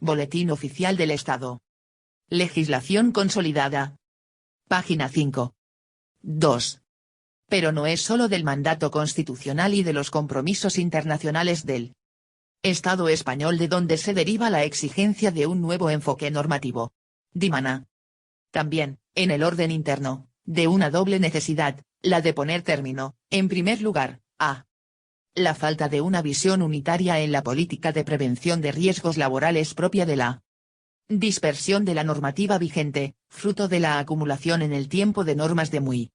Boletín Oficial del Estado. Legislación consolidada. Página 5. 2. Pero no es solo del mandato constitucional y de los compromisos internacionales del Estado español de donde se deriva la exigencia de un nuevo enfoque normativo. Dimana. También, en el orden interno, de una doble necesidad, la de poner término, en primer lugar, a la falta de una visión unitaria en la política de prevención de riesgos laborales propia de la dispersión de la normativa vigente, fruto de la acumulación en el tiempo de normas de muy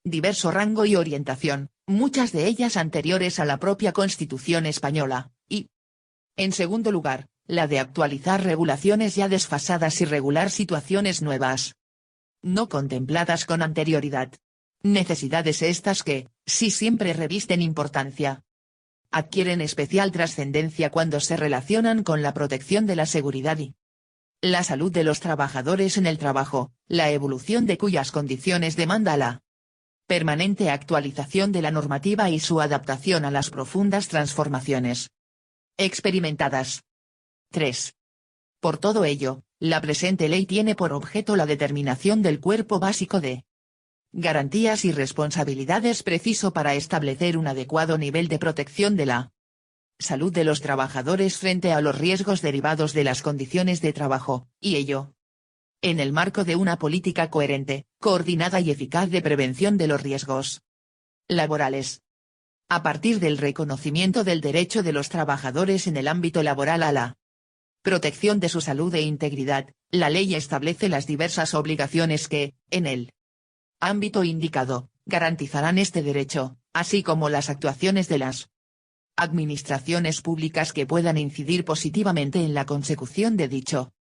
diverso rango y orientación, muchas de ellas anteriores a la propia Constitución española, y, en segundo lugar, la de actualizar regulaciones ya desfasadas y regular situaciones nuevas, no contempladas con anterioridad. Necesidades estas que, si siempre revisten importancia, adquieren especial trascendencia cuando se relacionan con la protección de la seguridad y la salud de los trabajadores en el trabajo, la evolución de cuyas condiciones demanda la permanente actualización de la normativa y su adaptación a las profundas transformaciones experimentadas. 3. Por todo ello, la presente ley tiene por objeto la determinación del cuerpo básico de garantías y responsabilidades preciso para establecer un adecuado nivel de protección de la salud de los trabajadores frente a los riesgos derivados de las condiciones de trabajo, y ello en el marco de una política coherente, coordinada y eficaz de prevención de los riesgos laborales. A partir del reconocimiento del derecho de los trabajadores en el ámbito laboral a la protección de su salud e integridad, la ley establece las diversas obligaciones que, en el ámbito indicado, garantizarán este derecho, así como las actuaciones de las administraciones públicas que puedan incidir positivamente en la consecución de dicho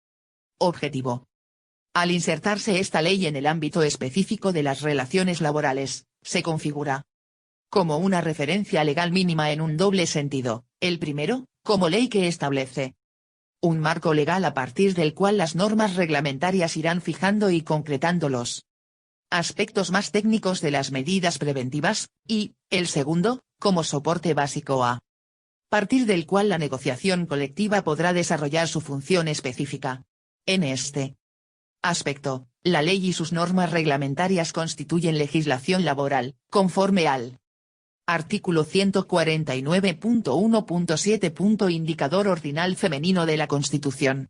objetivo. Al insertarse esta ley en el ámbito específico de las relaciones laborales, se configura como una referencia legal mínima en un doble sentido, el primero, como ley que establece un marco legal a partir del cual las normas reglamentarias irán fijando y concretando los aspectos más técnicos de las medidas preventivas, y, el segundo, como soporte básico a partir del cual la negociación colectiva podrá desarrollar su función específica. En este aspecto, la ley y sus normas reglamentarias constituyen legislación laboral, conforme al artículo 149.1.7. Indicador ordinal femenino de la Constitución.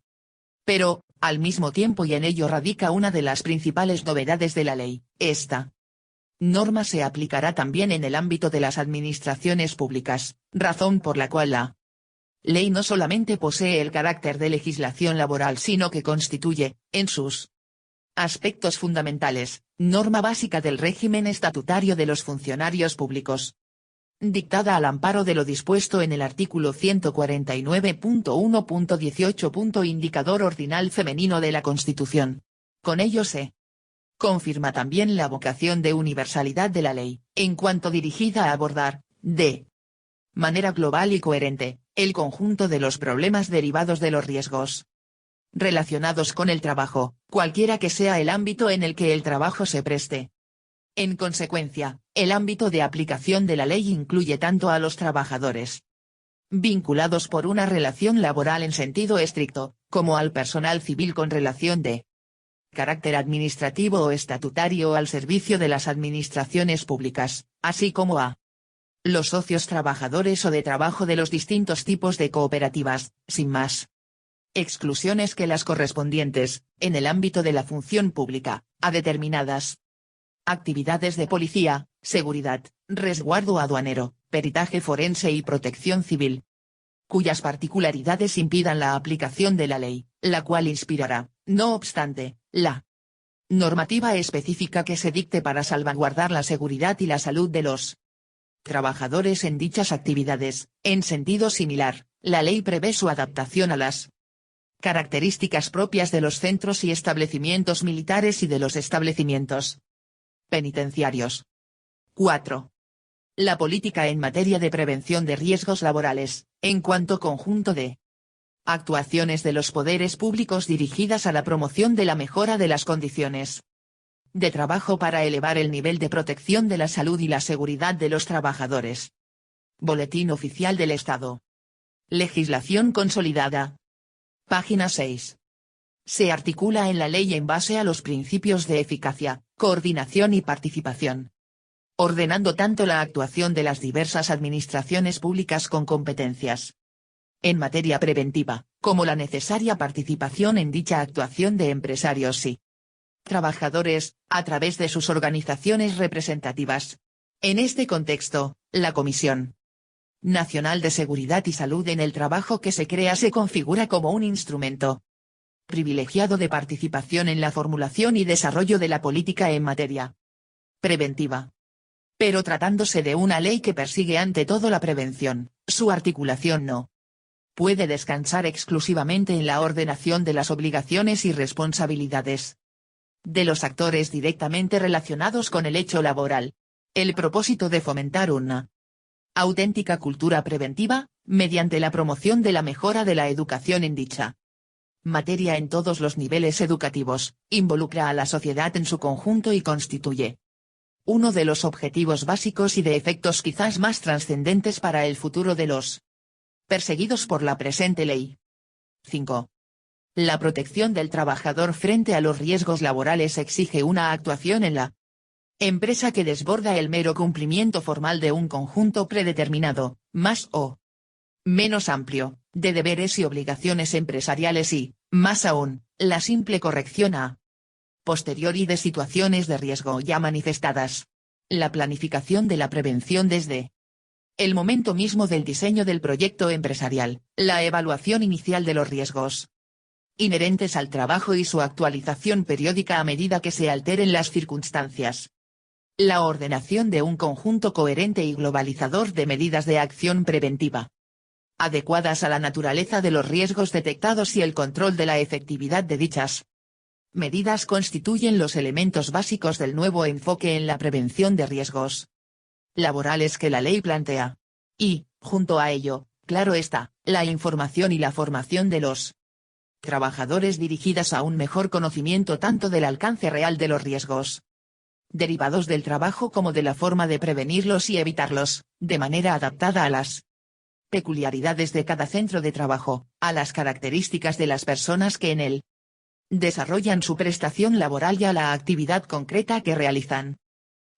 Pero, al mismo tiempo y en ello radica una de las principales novedades de la ley, esta norma se aplicará también en el ámbito de las administraciones públicas, razón por la cual la ley no solamente posee el carácter de legislación laboral sino que constituye, en sus aspectos fundamentales, norma básica del régimen estatutario de los funcionarios públicos, dictada al amparo de lo dispuesto en el artículo 149.1.18. Indicador ordinal femenino de la Constitución. Con ello se confirma también la vocación de universalidad de la ley, en cuanto dirigida a abordar, de manera global y coherente, el conjunto de los problemas derivados de los riesgos relacionados con el trabajo, cualquiera que sea el ámbito en el que el trabajo se preste. En consecuencia, el ámbito de aplicación de la ley incluye tanto a los trabajadores vinculados por una relación laboral en sentido estricto, como al personal civil con relación de carácter administrativo o estatutario al servicio de las administraciones públicas, así como a los socios trabajadores o de trabajo de los distintos tipos de cooperativas, sin más exclusiones que las correspondientes, en el ámbito de la función pública, a determinadas actividades de policía, seguridad, resguardo aduanero, peritaje forense y protección civil, cuyas particularidades impidan la aplicación de la ley, la cual inspirará, no obstante, la normativa específica que se dicte para salvaguardar la seguridad y la salud de los trabajadores en dichas actividades. En sentido similar, la ley prevé su adaptación a las características propias de los centros y establecimientos militares y de los establecimientos penitenciarios. 4. La política en materia de prevención de riesgos laborales, en cuanto conjunto de actuaciones de los poderes públicos dirigidas a la promoción de la mejora de las condiciones de trabajo para elevar el nivel de protección de la salud y la seguridad de los trabajadores. Boletín Oficial del Estado. Legislación consolidada. Página 6. Se articula en la ley en base a los principios de eficacia, coordinación y participación, ordenando tanto la actuación de las diversas administraciones públicas con competencias en materia preventiva, como la necesaria participación en dicha actuación de empresarios y trabajadores, a través de sus organizaciones representativas. En este contexto, la Comisión Nacional de Seguridad y Salud en el Trabajo que se crea se configura como un instrumento privilegiado de participación en la formulación y desarrollo de la política en materia preventiva. Pero tratándose de una ley que persigue ante todo la prevención, su articulación no puede descansar exclusivamente en la ordenación de las obligaciones y responsabilidades de los actores directamente relacionados con el hecho laboral. El propósito de fomentar una auténtica cultura preventiva, mediante la promoción de la mejora de la educación en dicha materia en todos los niveles educativos, involucra a la sociedad en su conjunto y constituye uno de los objetivos básicos y de efectos quizás más trascendentes para el futuro de los perseguidos por la presente ley. 5. La protección del trabajador frente a los riesgos laborales exige una actuación en la empresa que desborda el mero cumplimiento formal de un conjunto predeterminado, más o menos amplio, de deberes y obligaciones empresariales y, más aún, la simple corrección a posteriori de situaciones de riesgo ya manifestadas. La planificación de la prevención desde el momento mismo del diseño del proyecto empresarial, la evaluación inicial de los riesgos inherentes al trabajo y su actualización periódica a medida que se alteren las circunstancias. La ordenación de un conjunto coherente y globalizador de medidas de acción preventiva, adecuadas a la naturaleza de los riesgos detectados y el control de la efectividad de dichas medidas constituyen los elementos básicos del nuevo enfoque en la prevención de riesgos laborales que la ley plantea. Y, junto a ello, claro está, la información y la formación de los trabajadores dirigidas a un mejor conocimiento tanto del alcance real de los riesgos derivados del trabajo como de la forma de prevenirlos y evitarlos, de manera adaptada a las peculiaridades de cada centro de trabajo, a las características de las personas que en él desarrollan su prestación laboral y a la actividad concreta que realizan.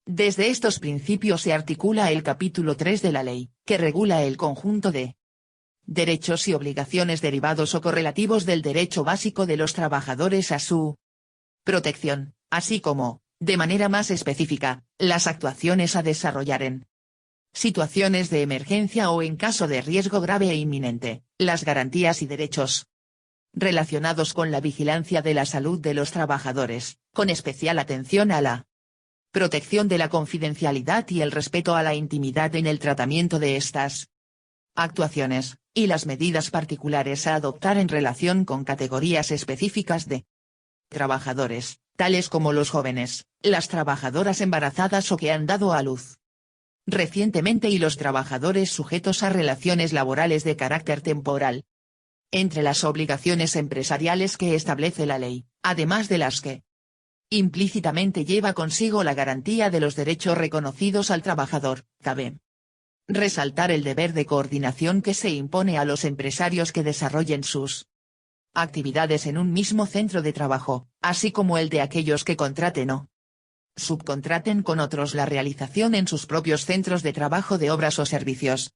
Desde estos principios se articula el capítulo 3 de la ley, que regula el conjunto de derechos y obligaciones derivados o correlativos del derecho básico de los trabajadores a su protección, así como, de manera más específica, las actuaciones a desarrollar en situaciones de emergencia o en caso de riesgo grave e inminente, las garantías y derechos relacionados con la vigilancia de la salud de los trabajadores, con especial atención a la protección de la confidencialidad y el respeto a la intimidad en el tratamiento de estas actuaciones, y las medidas particulares a adoptar en relación con categorías específicas de trabajadores, tales como los jóvenes, las trabajadoras embarazadas o que han dado a luz recientemente y los trabajadores sujetos a relaciones laborales de carácter temporal. Entre las obligaciones empresariales que establece la ley, además de las que implícitamente lleva consigo la garantía de los derechos reconocidos al trabajador, cabe resaltar el deber de coordinación que se impone a los empresarios que desarrollen sus actividades en un mismo centro de trabajo, así como el de aquellos que contraten o subcontraten con otros la realización en sus propios centros de trabajo de obras o servicios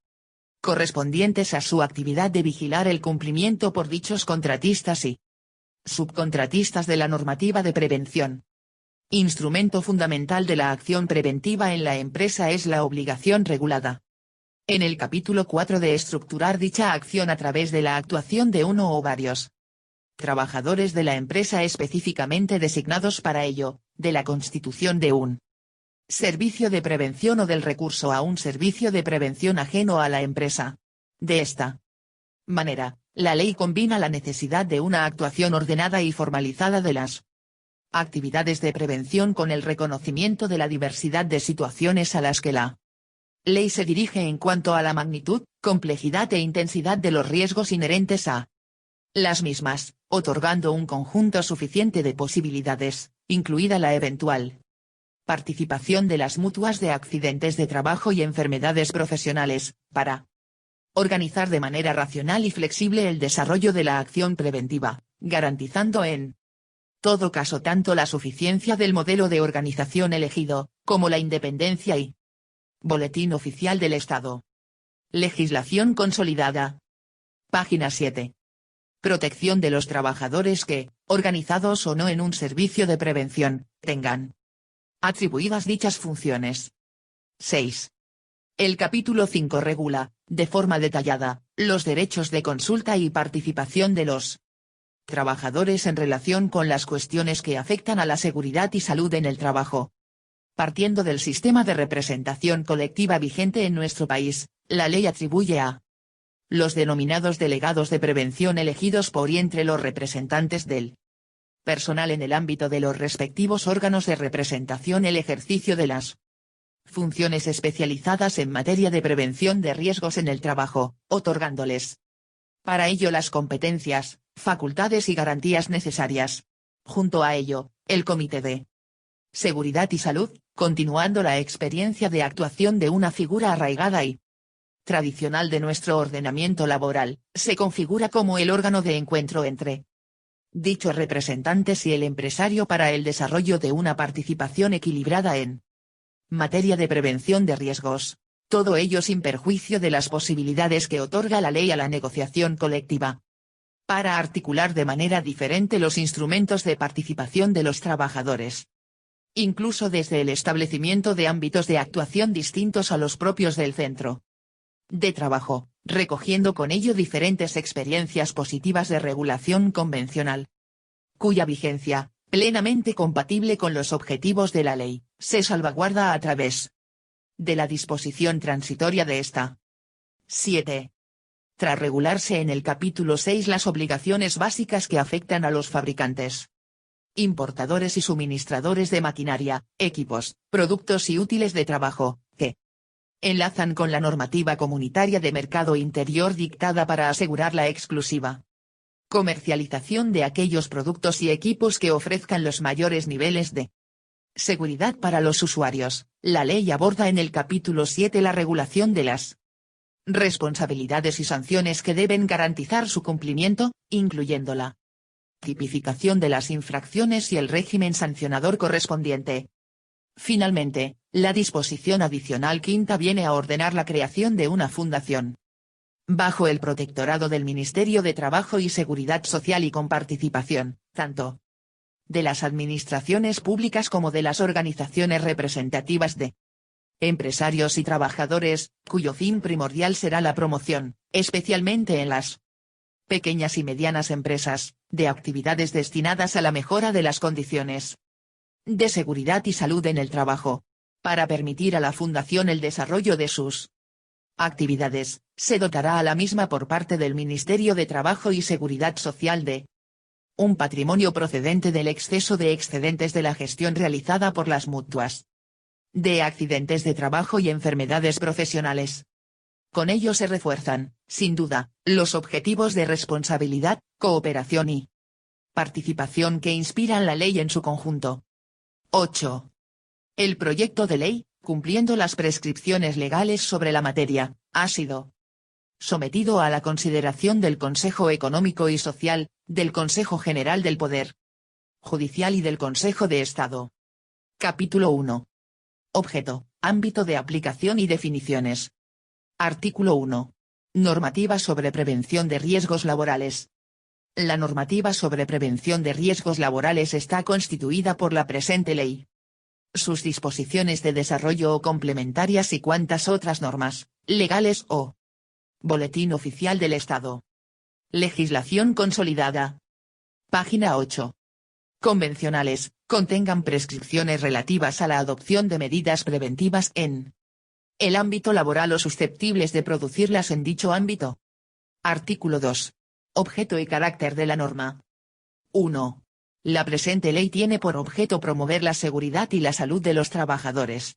correspondientes a su actividad de vigilar el cumplimiento por dichos contratistas y subcontratistas de la normativa de prevención. Instrumento fundamental de la acción preventiva en la empresa es la obligación regulada en el capítulo 4 de estructurar dicha acción a través de la actuación de uno o varios trabajadores de la empresa específicamente designados para ello, de la constitución de un servicio de prevención o del recurso a un servicio de prevención ajeno a la empresa. De esta manera, la ley combina la necesidad de una actuación ordenada y formalizada de las actividades de prevención con el reconocimiento de la diversidad de situaciones a las que la ley se dirige en cuanto a la magnitud, complejidad e intensidad de los riesgos inherentes a las mismas, otorgando un conjunto suficiente de posibilidades, incluida la eventual participación de las mutuas de accidentes de trabajo y enfermedades profesionales, para Organizar de manera racional y flexible el desarrollo de la acción preventiva, garantizando en todo caso tanto la suficiencia del modelo de organización elegido, como la independencia y Boletín Oficial del Estado. Legislación consolidada. Página 7. Protección de los trabajadores que, organizados o no en un servicio de prevención, tengan atribuidas dichas funciones. 6. El capítulo 5 regula, de forma detallada, los derechos de consulta y participación de los trabajadores en relación con las cuestiones que afectan a la seguridad y salud en el trabajo. Partiendo del sistema de representación colectiva vigente en nuestro país, la ley atribuye a los denominados delegados de prevención elegidos por y entre los representantes del personal en el ámbito de los respectivos órganos de representación el ejercicio de las funciones especializadas en materia de prevención de riesgos en el trabajo, otorgándoles para ello las competencias, facultades y garantías necesarias. Junto a ello, el Comité de Seguridad y Salud, continuando la experiencia de actuación de una figura arraigada y tradicional de nuestro ordenamiento laboral, se configura como el órgano de encuentro entre dichos representantes y el empresario para el desarrollo de una participación equilibrada en materia de prevención de riesgos, todo ello sin perjuicio de las posibilidades que otorga la ley a la negociación colectiva, para articular de manera diferente los instrumentos de participación de los trabajadores, incluso desde el establecimiento de ámbitos de actuación distintos a los propios del centro de trabajo, recogiendo con ello diferentes experiencias positivas de regulación convencional, cuya vigencia, plenamente compatible con los objetivos de la ley, se salvaguarda a través de la disposición transitoria de esta. 7. Tras regularse en el capítulo 6 las obligaciones básicas que afectan a los fabricantes, importadores y suministradores de maquinaria, equipos, productos y útiles de trabajo, que enlazan con la normativa comunitaria de mercado interior dictada para asegurar la exclusiva comercialización de aquellos productos y equipos que ofrezcan los mayores niveles de seguridad para los usuarios. La ley aborda en el capítulo 7 la regulación de las responsabilidades y sanciones que deben garantizar su cumplimiento, incluyendo la tipificación de las infracciones y el régimen sancionador correspondiente. Finalmente, la disposición adicional quinta viene a ordenar la creación de una fundación bajo el protectorado del Ministerio de Trabajo y Seguridad Social y con participación, tanto de las administraciones públicas como de las organizaciones representativas de empresarios y trabajadores, cuyo fin primordial será la promoción, especialmente en las pequeñas y medianas empresas, de actividades destinadas a la mejora de las condiciones de seguridad y salud en el trabajo. Para permitir a la Fundación el desarrollo de sus actividades, se dotará a la misma por parte del Ministerio de Trabajo y Seguridad Social de un patrimonio procedente del exceso de excedentes de la gestión realizada por las mutuas de accidentes de trabajo y enfermedades profesionales. Con ello se refuerzan, sin duda, los objetivos de responsabilidad, cooperación y participación que inspiran la ley en su conjunto. 8. El proyecto de ley, cumpliendo las prescripciones legales sobre la materia, ha sido sometido a la consideración del Consejo Económico y Social, del Consejo General del Poder Judicial y del Consejo de Estado. Capítulo 1. Objeto, ámbito de aplicación y definiciones. Artículo 1. Normativa sobre prevención de riesgos laborales. La normativa sobre prevención de riesgos laborales está constituida por la presente ley, sus disposiciones de desarrollo o complementarias y cuantas otras normas, legales o Boletín Oficial del Estado. Legislación consolidada. Página 8. Convencionales, contengan prescripciones relativas a la adopción de medidas preventivas en el ámbito laboral o susceptibles de producirlas en dicho ámbito. Artículo 2. Objeto y carácter de la norma. 1. La presente ley tiene por objeto promover la seguridad y la salud de los trabajadores,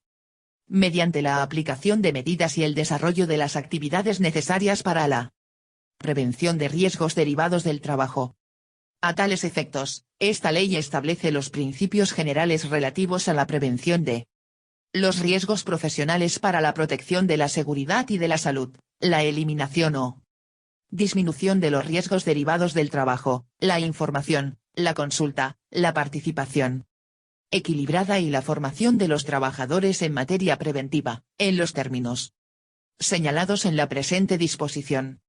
mediante la aplicación de medidas y el desarrollo de las actividades necesarias para la prevención de riesgos derivados del trabajo. A tales efectos, esta ley establece los principios generales relativos a la prevención de los riesgos profesionales para la protección de la seguridad y de la salud, la eliminación o disminución de los riesgos derivados del trabajo, la información, la consulta, la participación equilibrada y la formación de los trabajadores en materia preventiva, en los términos señalados en la presente disposición.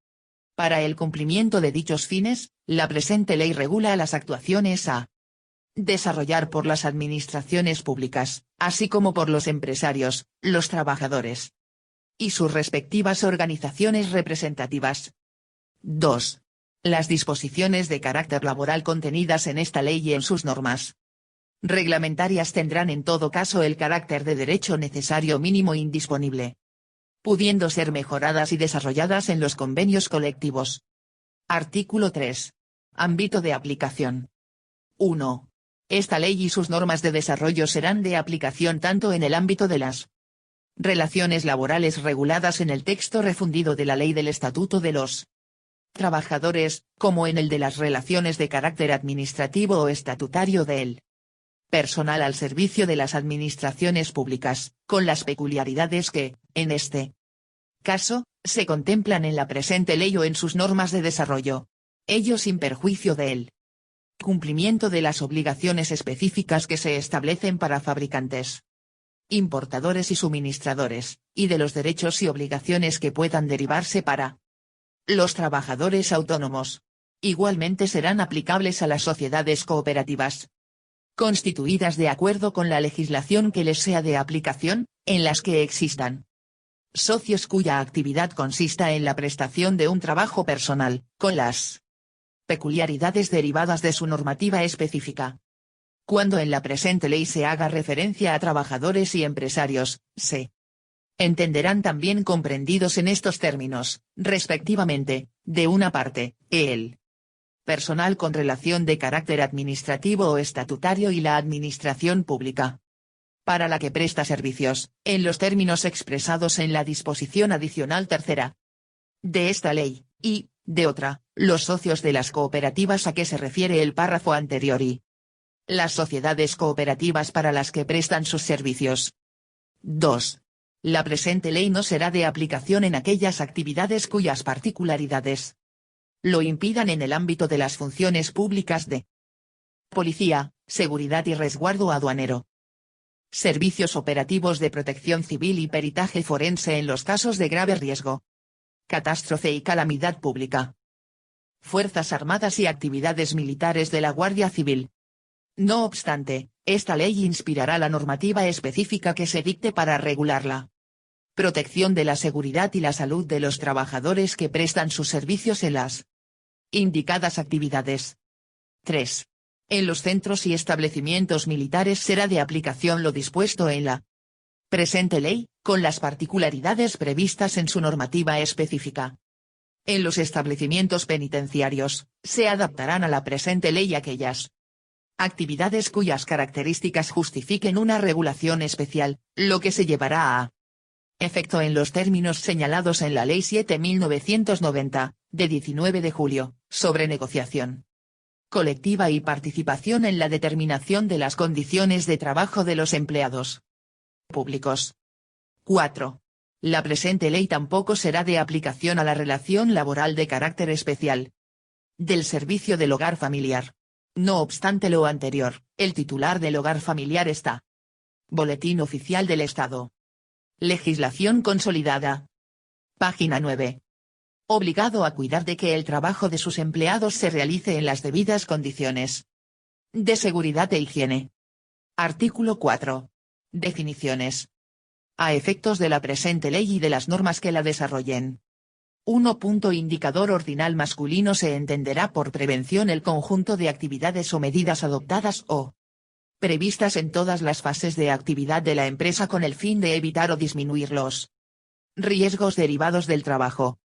Para el cumplimiento de dichos fines, la presente ley regula las actuaciones a desarrollar por las administraciones públicas, así como por los empresarios, los trabajadores y sus respectivas organizaciones representativas. 2. Las disposiciones de carácter laboral contenidas en esta ley y en sus normas reglamentarias tendrán en todo caso el carácter de derecho necesario mínimo indisponible, pudiendo ser mejoradas y desarrolladas en los convenios colectivos. Artículo 3. Ámbito de aplicación. 1. Esta ley y sus normas de desarrollo serán de aplicación tanto en el ámbito de las relaciones laborales reguladas en el texto refundido de la Ley del Estatuto de los Trabajadores, como en el de las relaciones de carácter administrativo o estatutario del personal al servicio de las administraciones públicas, con las peculiaridades que, en este caso, se contemplan en la presente ley o en sus normas de desarrollo, ello sin perjuicio del cumplimiento de las obligaciones específicas que se establecen para fabricantes, importadores y suministradores, y de los derechos y obligaciones que puedan derivarse para los trabajadores autónomos. Igualmente serán aplicables a las sociedades cooperativas constituidas de acuerdo con la legislación que les sea de aplicación, en las que existan socios cuya actividad consista en la prestación de un trabajo personal, con las peculiaridades derivadas de su normativa específica. Cuando en la presente ley se haga referencia a trabajadores y empresarios, se entenderán también comprendidos en estos términos, respectivamente, de una parte, el personal con relación de carácter administrativo o estatutario y la administración pública, para la que presta servicios, en los términos expresados en la disposición adicional tercera de esta ley, y, de otra, los socios de las cooperativas a que se refiere el párrafo anterior y las sociedades cooperativas para las que prestan sus servicios. 2. La presente ley no será de aplicación en aquellas actividades cuyas particularidades lo impidan en el ámbito de las funciones públicas de policía, seguridad y resguardo aduanero, servicios operativos de protección civil y peritaje forense en los casos de grave riesgo, catástrofe y calamidad pública, Fuerzas Armadas y actividades militares de la Guardia Civil. No obstante, esta ley inspirará la normativa específica que se dicte para regularla. Protección de la seguridad y la salud de los trabajadores que prestan sus servicios en las indicadas actividades. 3. En los centros y establecimientos militares será de aplicación lo dispuesto en la presente ley, con las particularidades previstas en su normativa específica. En los establecimientos penitenciarios, se adaptarán a la presente ley aquellas actividades cuyas características justifiquen una regulación especial, lo que se llevará a efecto en los términos señalados en la Ley 7.990, de 19 de julio, sobre negociación colectiva y participación en la determinación de las condiciones de trabajo de los empleados públicos. 4. La presente ley tampoco será de aplicación a la relación laboral de carácter especial del servicio del hogar familiar. No obstante lo anterior, el titular del hogar familiar está. Boletín Oficial del Estado. Legislación consolidada. Página 9. Obligado a cuidar de que el trabajo de sus empleados se realice en las debidas condiciones de seguridad e higiene. Artículo 4. Definiciones. A efectos de la presente ley y de las normas que la desarrollen. 1. Indicador ordinal masculino se entenderá por prevención el conjunto de actividades o medidas adoptadas o previstas en todas las fases de actividad de la empresa con el fin de evitar o disminuir los riesgos derivados del trabajo.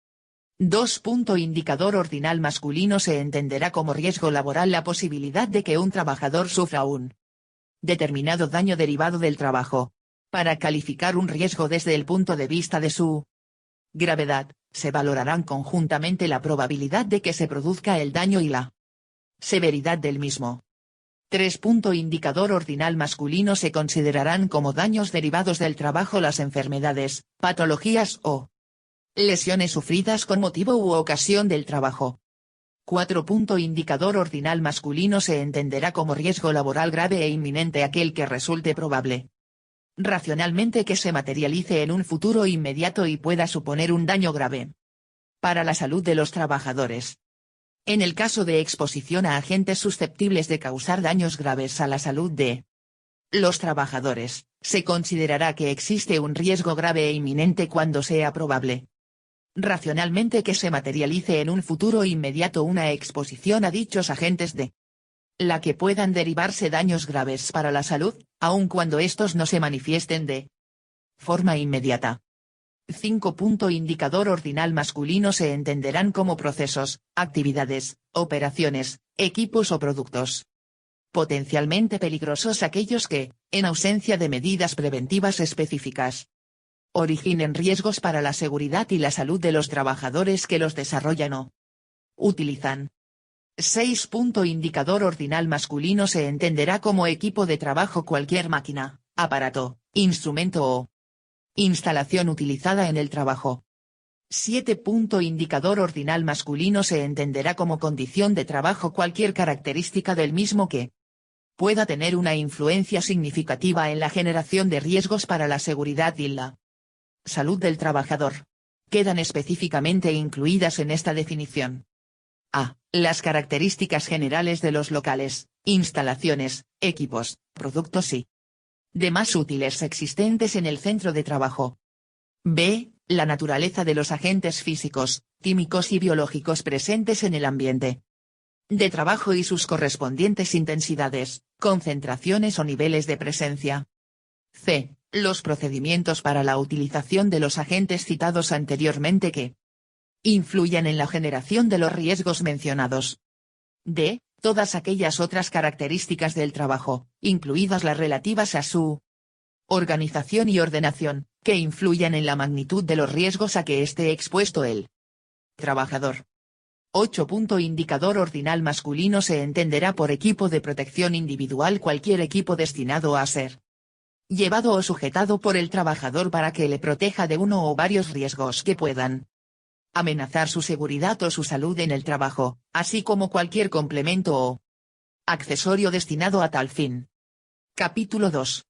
2. Indicador ordinal masculino se entenderá como riesgo laboral la posibilidad de que un trabajador sufra un determinado daño derivado del trabajo. Para calificar un riesgo desde el punto de vista de su gravedad, se valorarán conjuntamente la probabilidad de que se produzca el daño y la severidad del mismo. 3. Indicador ordinal masculino se considerarán como daños derivados del trabajo las enfermedades, patologías o Lesiones sufridas con motivo u ocasión del trabajo. 4. Indicador ordinal masculino se entenderá como riesgo laboral grave e inminente aquel que resulte probable racionalmente que se materialice en un futuro inmediato y pueda suponer un daño grave para la salud de los trabajadores. En el caso de exposición a agentes susceptibles de causar daños graves a la salud de los trabajadores, se considerará que existe un riesgo grave e inminente cuando sea probable racionalmente que se materialice en un futuro inmediato una exposición a dichos agentes de la que puedan derivarse daños graves para la salud, aun cuando estos no se manifiesten de forma inmediata. 5. Indicador ordinal masculino se entenderán como procesos, actividades, operaciones, equipos o productos potencialmente peligrosos aquellos que, en ausencia de medidas preventivas específicas, originen riesgos para la seguridad y la salud de los trabajadores que los desarrollan o utilizan. 6. Indicador ordinal masculino se entenderá como equipo de trabajo cualquier máquina, aparato, instrumento o instalación utilizada en el trabajo. 7. Indicador ordinal masculino se entenderá como condición de trabajo cualquier característica del mismo que pueda tener una influencia significativa en la generación de riesgos para la seguridad y la salud del trabajador. Quedan específicamente incluidas en esta definición: a. Las características generales de los locales, instalaciones, equipos, productos y demás útiles existentes en el centro de trabajo. b. La naturaleza de los agentes físicos, químicos y biológicos presentes en el ambiente de trabajo y sus correspondientes intensidades, concentraciones o niveles de presencia. c. Los procedimientos para la utilización de los agentes citados anteriormente que influyan en la generación de los riesgos mencionados. d. Todas aquellas otras características del trabajo, incluidas las relativas a su organización y ordenación, que influyan en la magnitud de los riesgos a que esté expuesto el trabajador. 8. Indicador ordinal masculino se entenderá por equipo de protección individual cualquier equipo destinado a ser llevado o sujetado por el trabajador para que le proteja de uno o varios riesgos que puedan amenazar su seguridad o su salud en el trabajo, así como cualquier complemento o accesorio destinado a tal fin. Capítulo 2.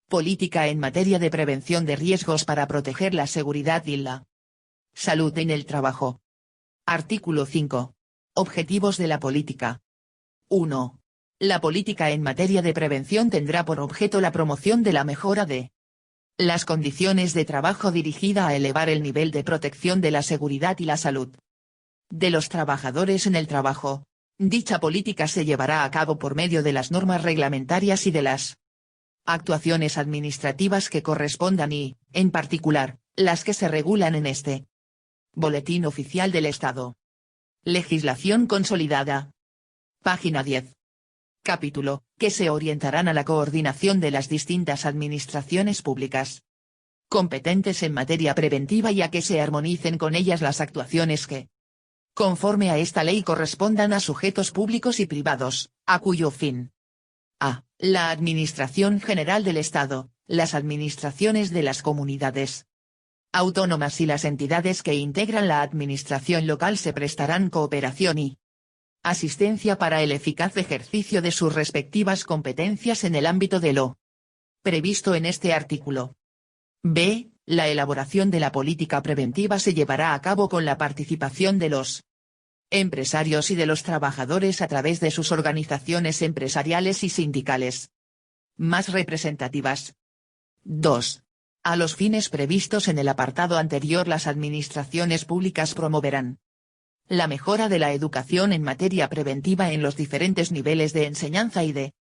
Política en materia de prevención de riesgos para proteger la seguridad y la salud en el trabajo. Artículo 5. Objetivos de la política. 1. La política en materia de prevención tendrá por objeto la promoción de la mejora de las condiciones de trabajo dirigida a elevar el nivel de protección de la seguridad y la salud de los trabajadores en el trabajo. Dicha política se llevará a cabo por medio de las normas reglamentarias y de las actuaciones administrativas que correspondan y, en particular, las que se regulan en este Boletín Oficial del Estado. Legislación consolidada. Página 10. Capítulo, que se orientarán a la coordinación de las distintas administraciones públicas competentes en materia preventiva y a que se armonicen con ellas las actuaciones que, conforme a esta ley, correspondan a sujetos públicos y privados, a cuyo fin: a. La Administración General del Estado, las administraciones de las comunidades autónomas y las entidades que integran la administración local se prestarán cooperación y asistencia para el eficaz ejercicio de sus respectivas competencias en el ámbito de lo previsto en este artículo. b. La elaboración de la política preventiva se llevará a cabo con la participación de los empresarios y de los trabajadores a través de sus organizaciones empresariales y sindicales más representativas. 2. A los fines previstos en el apartado anterior, las administraciones públicas promoverán la mejora de la educación en materia preventiva en los diferentes niveles de enseñanza y de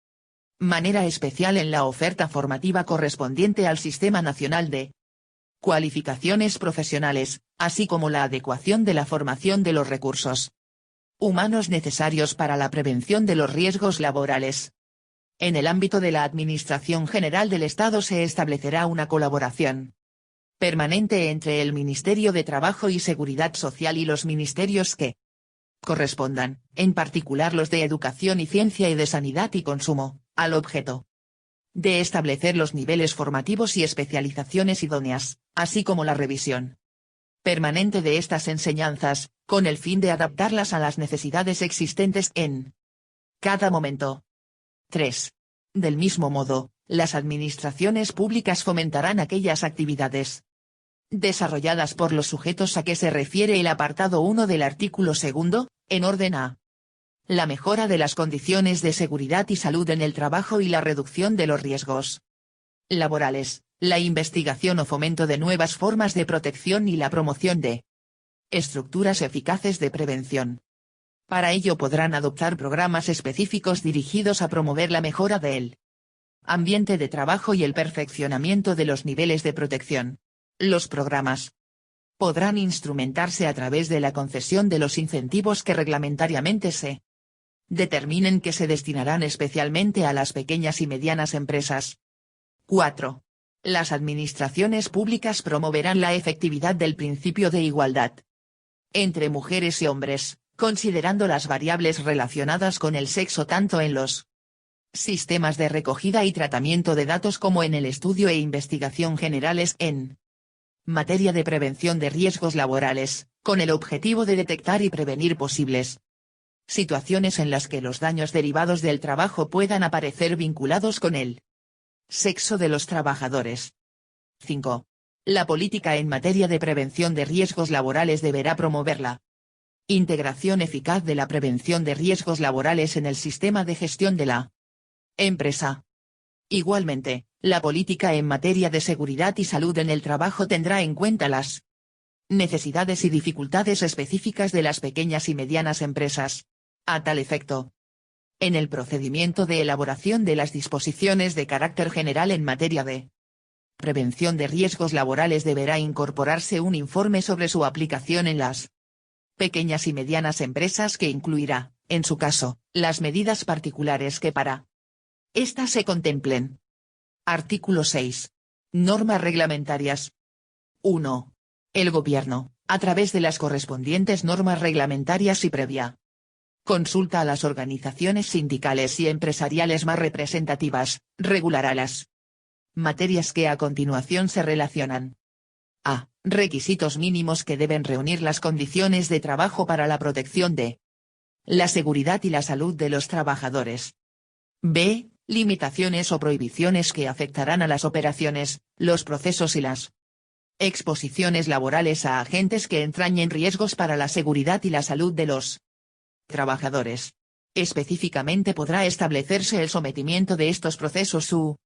manera especial en la oferta formativa correspondiente al Sistema Nacional de Cualificaciones Profesionales, así como la adecuación de la formación de los recursos humanos necesarios para la prevención de los riesgos laborales. En el ámbito de la Administración General del Estado se establecerá una colaboración permanente entre el Ministerio de Trabajo y Seguridad Social y los ministerios que correspondan, en particular los de Educación y Ciencia y de Sanidad y Consumo, al objeto de establecer los niveles formativos y especializaciones idóneas, así como la revisión permanente de estas enseñanzas, con el fin de adaptarlas a las necesidades existentes en cada momento. 3. Del mismo modo, las administraciones públicas fomentarán aquellas actividades desarrolladas por los sujetos a que se refiere el apartado 1 del artículo 2, en orden a la mejora de las condiciones de seguridad y salud en el trabajo y la reducción de los riesgos laborales, la investigación o fomento de nuevas formas de protección y la promoción de estructuras eficaces de prevención. Para ello podrán adoptar programas específicos dirigidos a promover la mejora del ambiente de trabajo y el perfeccionamiento de los niveles de protección. Los programas podrán instrumentarse a través de la concesión de los incentivos que reglamentariamente se determinen que se destinarán especialmente a las pequeñas y medianas empresas. 4. Las administraciones públicas promoverán la efectividad del principio de igualdad entre mujeres y hombres, considerando las variables relacionadas con el sexo tanto en los sistemas de recogida y tratamiento de datos como en el estudio e investigación generales en materia de prevención de riesgos laborales, con el objetivo de detectar y prevenir posibles situaciones en las que los daños derivados del trabajo puedan aparecer vinculados con el sexo de los trabajadores. 5. La política en materia de prevención de riesgos laborales deberá promover la integración eficaz de la prevención de riesgos laborales en el sistema de gestión de la empresa. Igualmente, la política en materia de seguridad y salud en el trabajo tendrá en cuenta las necesidades y dificultades específicas de las pequeñas y medianas empresas. A tal efecto, en el procedimiento de elaboración de las disposiciones de carácter general en materia de prevención de riesgos laborales deberá incorporarse un informe sobre su aplicación en las pequeñas y medianas empresas que incluirá, en su caso, las medidas particulares que para estas se contemplen. Artículo 6. Normas reglamentarias. 1. El Gobierno, a través de las correspondientes normas reglamentarias y previa consulta a las organizaciones sindicales y empresariales más representativas, regulará las materias que a continuación se relacionan. A. Requisitos mínimos que deben reunir las condiciones de trabajo para la protección de la seguridad y la salud de los trabajadores. B. Limitaciones o prohibiciones que afectarán a las operaciones, los procesos y las exposiciones laborales a agentes que entrañen riesgos para la seguridad y la salud de los trabajadores. Específicamente podrá establecerse el sometimiento de estos procesos su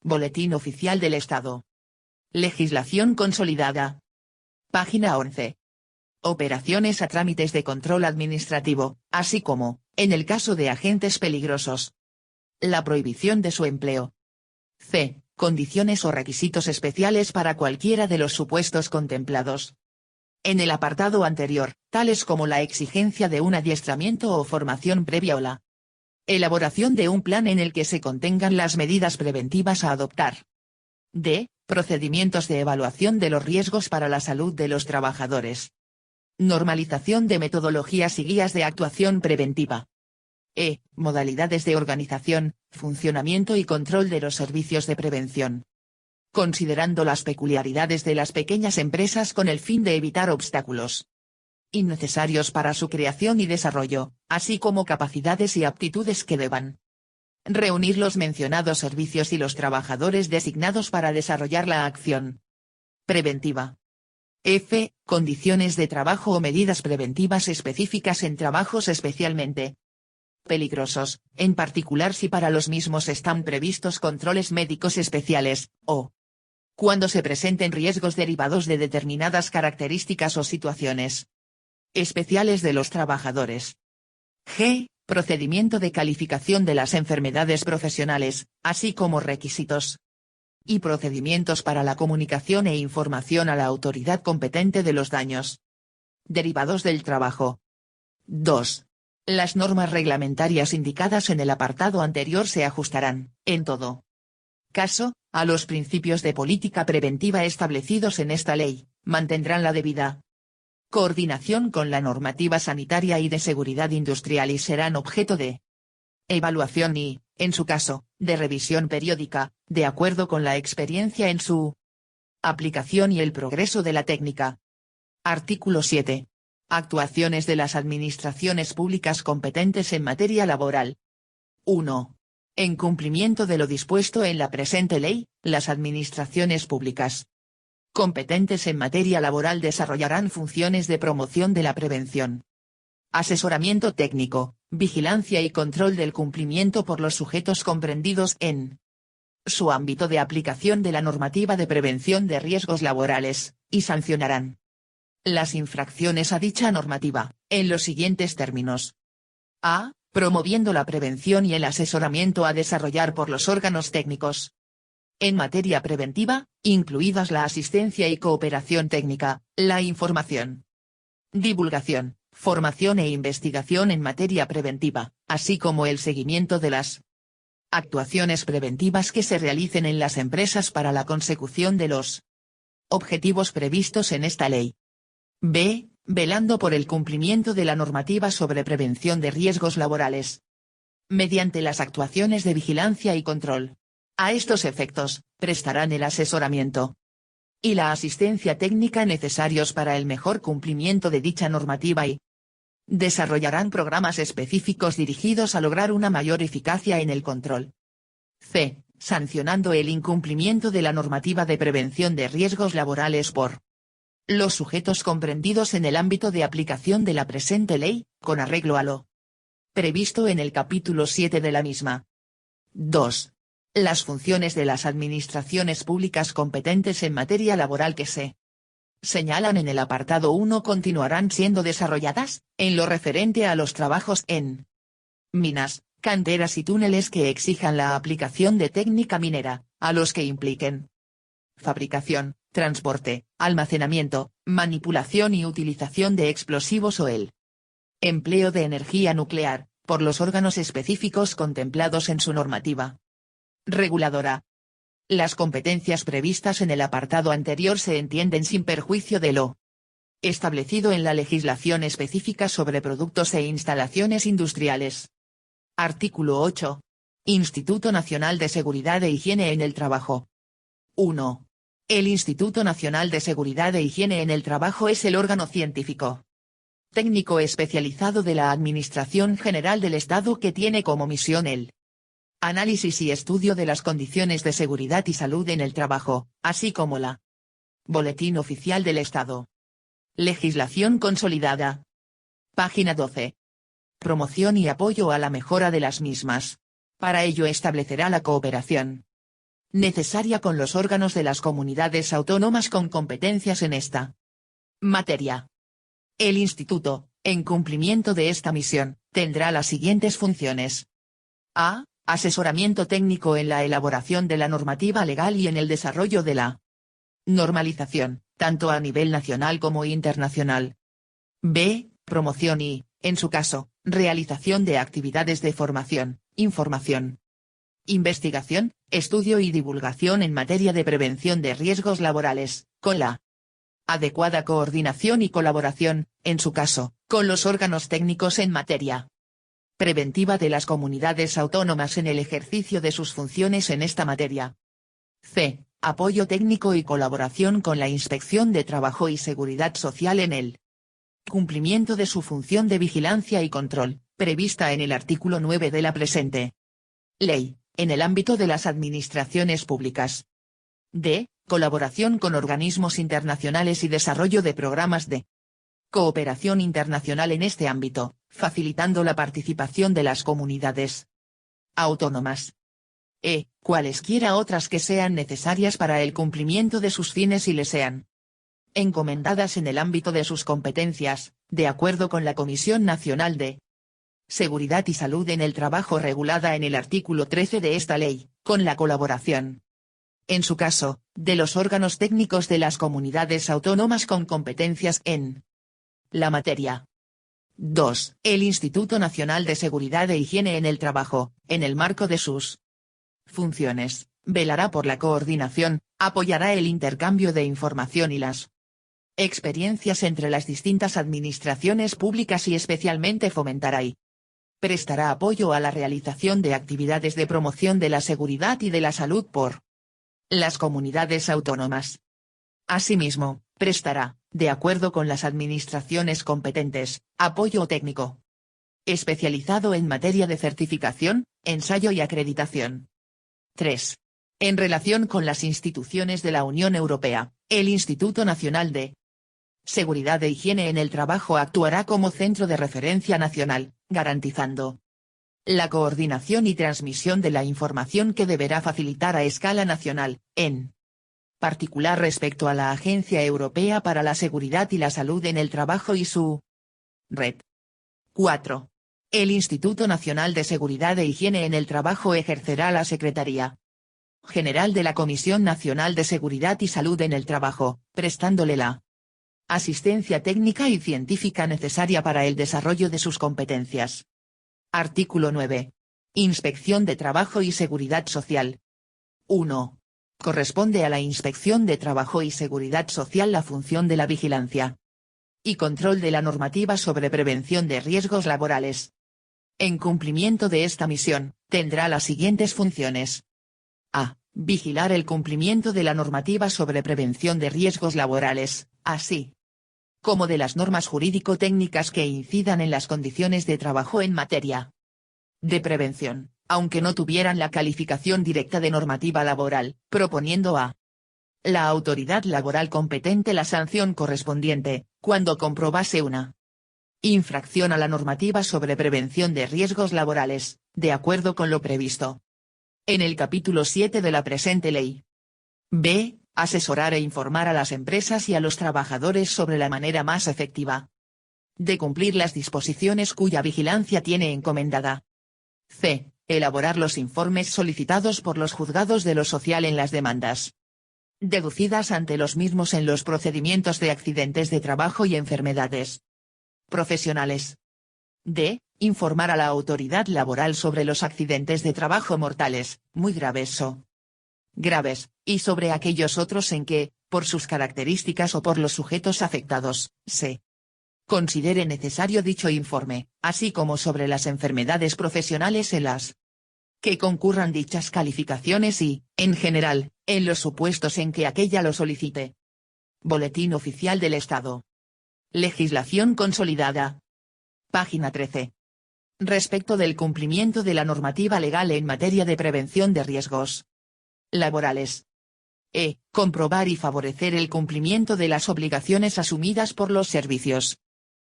Boletín Oficial del Estado. Legislación consolidada. Página 11. Operaciones a trámites de control administrativo, así como, en el caso de agentes peligrosos, la prohibición de su empleo. C. Condiciones o requisitos especiales para cualquiera de los supuestos contemplados en el apartado anterior, tales como la exigencia de un adiestramiento o formación previa o la elaboración de un plan en el que se contengan las medidas preventivas a adoptar. D. Procedimientos de evaluación de los riesgos para la salud de los trabajadores. Normalización de metodologías y guías de actuación preventiva. E. Modalidades de organización, funcionamiento y control de los servicios de prevención. Considerando las peculiaridades de las pequeñas empresas con el fin de evitar obstáculos innecesarios para su creación y desarrollo, así como capacidades y aptitudes que deban reunir los mencionados servicios y los trabajadores designados para desarrollar la acción preventiva. F. Condiciones de trabajo o medidas preventivas específicas en trabajos especialmente peligrosos, en particular si para los mismos están previstos controles médicos especiales, o cuando se presenten riesgos derivados de determinadas características o situaciones especiales de los trabajadores. G. Procedimiento de calificación de las enfermedades profesionales, así como requisitos y procedimientos para la comunicación e información a la autoridad competente de los daños derivados del trabajo. 2. Las normas reglamentarias indicadas en el apartado anterior se ajustarán, en todo caso, a los principios de política preventiva establecidos en esta ley, mantendrán la debida coordinación con la normativa sanitaria y de seguridad industrial y serán objeto de evaluación y, en su caso, de revisión periódica, de acuerdo con la experiencia en su aplicación y el progreso de la técnica. Artículo 7. Actuaciones de las administraciones públicas competentes en materia laboral. 1. En cumplimiento de lo dispuesto en la presente ley, las administraciones públicas competentes en materia laboral desarrollarán funciones de promoción de la prevención, asesoramiento técnico, vigilancia y control del cumplimiento por los sujetos comprendidos en su ámbito de aplicación de la normativa de prevención de riesgos laborales, y sancionarán las infracciones a dicha normativa, en los siguientes términos. A. Promoviendo la prevención y el asesoramiento a desarrollar por los órganos técnicos en materia preventiva, incluidas la asistencia y cooperación técnica, la información, divulgación, formación e investigación en materia preventiva, así como el seguimiento de las actuaciones preventivas que se realicen en las empresas para la consecución de los objetivos previstos en esta ley. B. Velando por el cumplimiento de la normativa sobre prevención de riesgos laborales, mediante las actuaciones de vigilancia y control. A estos efectos, prestarán el asesoramiento y la asistencia técnica necesarios para el mejor cumplimiento de dicha normativa y desarrollarán programas específicos dirigidos a lograr una mayor eficacia en el control. C. Sancionando el incumplimiento de la normativa de prevención de riesgos laborales por los sujetos comprendidos en el ámbito de aplicación de la presente ley, con arreglo a lo previsto en el capítulo 7 de la misma. 2. Las funciones de las administraciones públicas competentes en materia laboral que se señalan en el apartado 1 continuarán siendo desarrolladas, en lo referente a los trabajos en minas, canteras y túneles que exijan la aplicación de técnica minera, a los que impliquen fabricación, transporte, almacenamiento, manipulación y utilización de explosivos o el empleo de energía nuclear, por los órganos específicos contemplados en su normativa reguladora. Las competencias previstas en el apartado anterior se entienden sin perjuicio de lo establecido en la legislación específica sobre productos e instalaciones industriales. Artículo 8. Instituto Nacional de Seguridad e Higiene en el Trabajo. 1. El Instituto Nacional de Seguridad e Higiene en el Trabajo es el órgano científico técnico especializado de la Administración General del Estado que tiene como misión el análisis y estudio de las condiciones de seguridad y salud en el trabajo, así como la Boletín Oficial del Estado. Legislación consolidada. Página 12. Promoción y apoyo a la mejora de las mismas. Para ello establecerá la cooperación necesaria con los órganos de las comunidades autónomas con competencias en esta materia. El Instituto, en cumplimiento de esta misión, tendrá las siguientes funciones. A. Asesoramiento técnico en la elaboración de la normativa legal y en el desarrollo de la normalización, tanto a nivel nacional como internacional. B. Promoción y, en su caso, realización de actividades de formación, información, investigación, estudio y divulgación en materia de prevención de riesgos laborales, con la adecuada coordinación y colaboración, en su caso, con los órganos técnicos en materia preventiva de las comunidades autónomas en el ejercicio de sus funciones en esta materia. C. Apoyo técnico y colaboración con la Inspección de Trabajo y Seguridad Social en el cumplimiento de su función de vigilancia y control, prevista en el artículo 9 de la presente ley, en el ámbito de las administraciones públicas. D. Colaboración con organismos internacionales y desarrollo de programas de cooperación internacional en este ámbito, facilitando la participación de las comunidades autónomas. E. Cualesquiera otras que sean necesarias para el cumplimiento de sus fines y les sean encomendadas en el ámbito de sus competencias, de acuerdo con la Comisión Nacional de Seguridad y Salud en el Trabajo regulada en el artículo 13 de esta ley, con la colaboración, en su caso, de los órganos técnicos de las comunidades autónomas con competencias en la materia. 2. El Instituto Nacional de Seguridad e Higiene en el Trabajo, en el marco de sus funciones, velará por la coordinación, apoyará el intercambio de información y las experiencias entre las distintas administraciones públicas y especialmente fomentará y prestará apoyo a la realización de actividades de promoción de la seguridad y de la salud por las comunidades autónomas. Asimismo, prestará, de acuerdo con las administraciones competentes, apoyo técnico. Especializado en materia de certificación, ensayo y acreditación. 3. En relación con las instituciones de la Unión Europea, el Instituto Nacional de Seguridad e Higiene en el Trabajo actuará como centro de referencia nacional, garantizando la coordinación y transmisión de la información que deberá facilitar a escala nacional, en particular respecto a la Agencia Europea para la Seguridad y la Salud en el Trabajo y su red. 4. El Instituto Nacional de Seguridad e Higiene en el Trabajo ejercerá la Secretaría General de la Comisión Nacional de Seguridad y Salud en el Trabajo, prestándole la asistencia técnica y científica necesaria para el desarrollo de sus competencias. Artículo 9. Inspección de Trabajo y Seguridad Social. 1. Corresponde a la Inspección de Trabajo y Seguridad Social la función de la vigilancia y control de la normativa sobre prevención de riesgos laborales. En cumplimiento de esta misión, tendrá las siguientes funciones. A. Vigilar el cumplimiento de la normativa sobre prevención de riesgos laborales, así como de las normas jurídico-técnicas que incidan en las condiciones de trabajo en materia de prevención, aunque no tuvieran la calificación directa de normativa laboral, proponiendo a la autoridad laboral competente la sanción correspondiente, cuando comprobase una infracción a la normativa sobre prevención de riesgos laborales, de acuerdo con lo previsto en el capítulo 7 de la presente ley. B. Asesorar e informar a las empresas y a los trabajadores sobre la manera más efectiva de cumplir las disposiciones cuya vigilancia tiene encomendada. C. Elaborar los informes solicitados por los juzgados de lo social en las demandas deducidas ante los mismos en los procedimientos de accidentes de trabajo y enfermedades profesionales. D. Informar a la autoridad laboral sobre los accidentes de trabajo mortales, muy graves o graves, y sobre aquellos otros en que, por sus características o por los sujetos afectados, se considere necesario dicho informe, así como sobre las enfermedades profesionales en las que concurran dichas calificaciones y, en general, en los supuestos en que aquella lo solicite. Boletín Oficial del Estado. Legislación consolidada. Página 13. Respecto del cumplimiento de la normativa legal en materia de prevención de riesgos laborales. E. Comprobar y favorecer el cumplimiento de las obligaciones asumidas por los servicios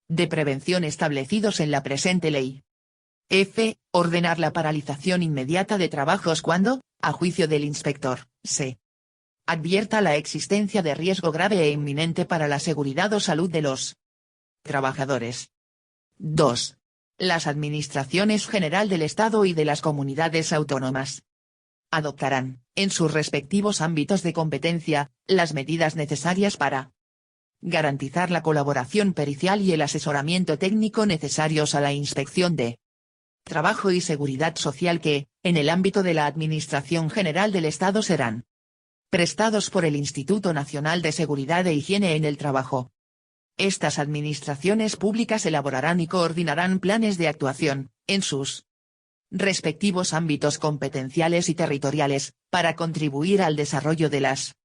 de prevención establecidos en la presente ley. F. Ordenar la paralización inmediata de trabajos cuando, a juicio del inspector, se advierta la existencia de riesgo grave e inminente para la seguridad o salud de los trabajadores. 2. Las Administraciones General del Estado y de las comunidades autónomas adoptarán, en sus respectivos ámbitos de competencia, las medidas necesarias para garantizar la colaboración pericial y el asesoramiento técnico necesarios a la inspección de trabajo y seguridad social que, en el ámbito de la Administración General del Estado serán prestados por el Instituto Nacional de Seguridad e Higiene en el Trabajo. Estas administraciones públicas elaborarán y coordinarán planes de actuación, en sus respectivos ámbitos competenciales y territoriales, para contribuir al desarrollo de las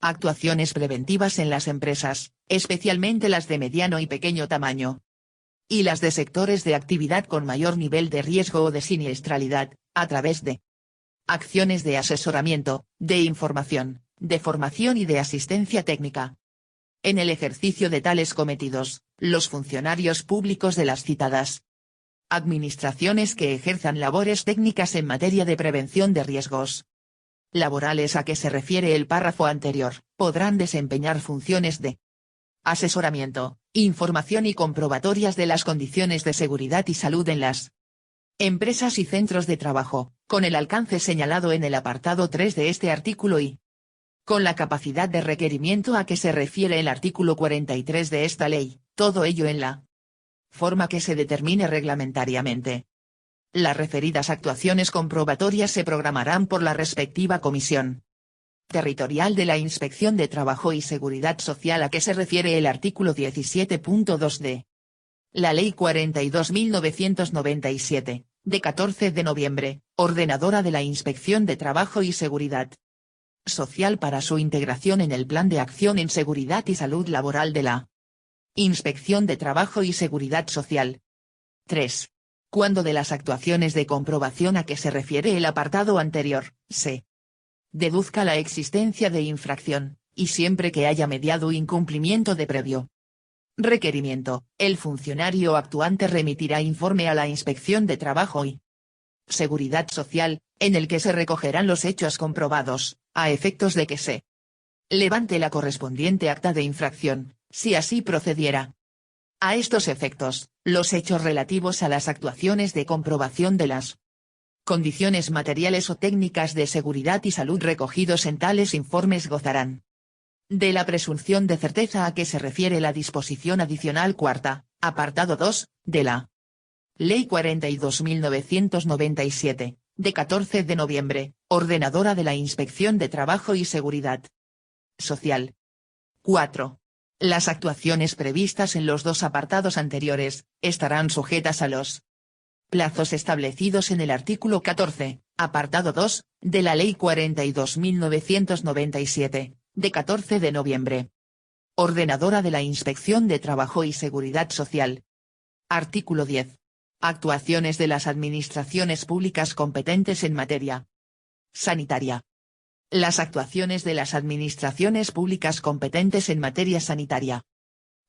actuaciones preventivas en las empresas, especialmente las de mediano y pequeño tamaño, y las de sectores de actividad con mayor nivel de riesgo o de siniestralidad, a través de acciones de asesoramiento, de información, de formación y de asistencia técnica. En el ejercicio de tales cometidos, los funcionarios públicos de las citadas administraciones que ejerzan labores técnicas en materia de prevención de riesgos laborales a que se refiere el párrafo anterior, podrán desempeñar funciones de asesoramiento, información y comprobatorias de las condiciones de seguridad y salud en las empresas y centros de trabajo, con el alcance señalado en el apartado 3 de este artículo y con la capacidad de requerimiento a que se refiere el artículo 43 de esta ley, todo ello en la forma que se determine reglamentariamente. Las referidas actuaciones comprobatorias se programarán por la respectiva Comisión Territorial de la Inspección de Trabajo y Seguridad Social a que se refiere el artículo 17.2 de la Ley 42.997, de 14 de noviembre, ordenadora de la Inspección de Trabajo y Seguridad social para su integración en el Plan de Acción en Seguridad y Salud Laboral de la Inspección de Trabajo y Seguridad Social. 3. Cuando de las actuaciones de comprobación a que se refiere el apartado anterior, se deduzca la existencia de infracción, y siempre que haya mediado incumplimiento de previo requerimiento, el funcionario actuante remitirá informe a la Inspección de Trabajo y Seguridad Social, en el que se recogerán los hechos comprobados, a efectos de que se levante la correspondiente acta de infracción, si así procediera. A estos efectos, los hechos relativos a las actuaciones de comprobación de las condiciones materiales o técnicas de seguridad y salud recogidos en tales informes gozarán de la presunción de certeza a que se refiere la disposición adicional cuarta, apartado 2, de la Ley 42.997, de 14 de noviembre, ordenadora de la Inspección de Trabajo y Seguridad Social. 4. Las actuaciones previstas en los dos apartados anteriores, estarán sujetas a los plazos establecidos en el artículo 14, apartado 2, de la Ley 42.997, de 14 de noviembre. Ordenadora de la Inspección de Trabajo y Seguridad Social. Artículo 10. Actuaciones de las administraciones públicas competentes en materia sanitaria. Las actuaciones de las administraciones públicas competentes en materia sanitaria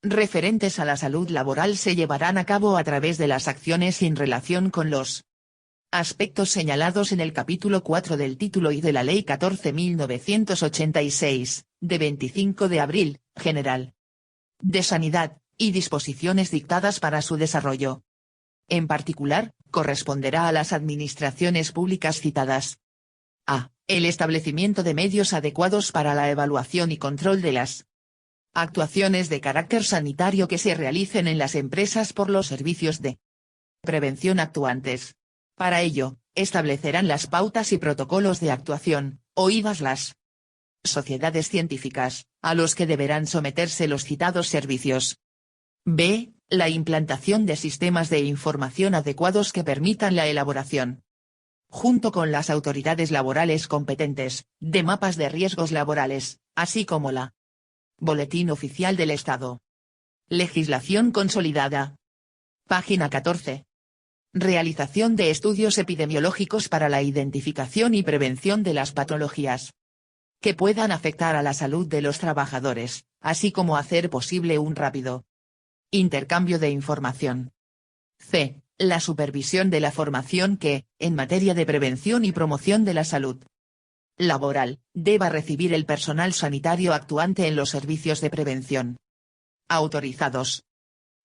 referentes a la salud laboral se llevarán a cabo a través de las acciones en relación con los aspectos señalados en el capítulo 4 del título I de la Ley 14.986, de 25 de abril, General de Sanidad, y disposiciones dictadas para su desarrollo. En particular, corresponderá a las administraciones públicas citadas a. El establecimiento de medios adecuados para la evaluación y control de las actuaciones de carácter sanitario que se realicen en las empresas por los servicios de prevención actuantes. Para ello, establecerán las pautas y protocolos de actuación, oídas las sociedades científicas, a los que deberán someterse los citados servicios. B. La implantación de sistemas de información adecuados que permitan la elaboración, junto con las autoridades laborales competentes, de mapas de riesgos laborales, así como la Boletín Oficial del Estado. Legislación consolidada. Página 14. Realización de estudios epidemiológicos para la identificación y prevención de las patologías que puedan afectar a la salud de los trabajadores, así como hacer posible un rápido intercambio de información. C. La supervisión de la formación que, en materia de prevención y promoción de la salud laboral, deba recibir el personal sanitario actuante en los servicios de prevención autorizados.